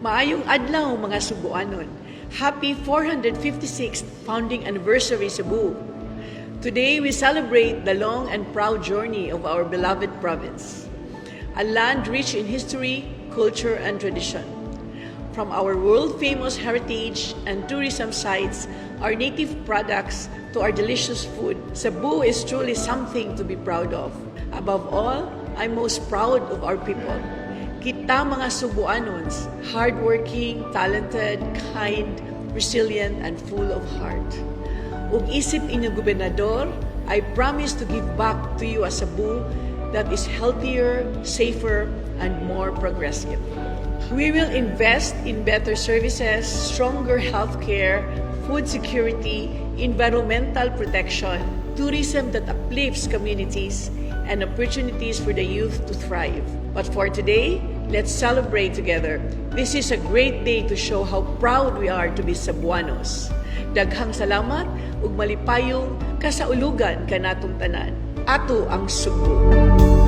Maayong adlaw mga Subuanon. Happy 456th founding anniversary Cebu. Today we celebrate the long and proud journey of our beloved province. A land rich in history, culture, and tradition. From our world-famous heritage and tourism sites, our native products, to our delicious food, Cebu is truly something to be proud of. Above all, I'm most proud of our people. Kita mga Cebuanons, hardworking, talented, kind, resilient, and full of heart. Ug isip inyong gobernador, I promise to give back to you a Cebu that is healthier, safer, and more progressive. We will invest in better services, stronger healthcare, food security, environmental protection, tourism that uplifts communities, and opportunities for the youth to thrive. But for today, let's celebrate together. This is a great day to show how proud we are to be Cebuanos. Daghang salamat ug malipayong kasaulugan kanatong tanan. Ato ang Cebu.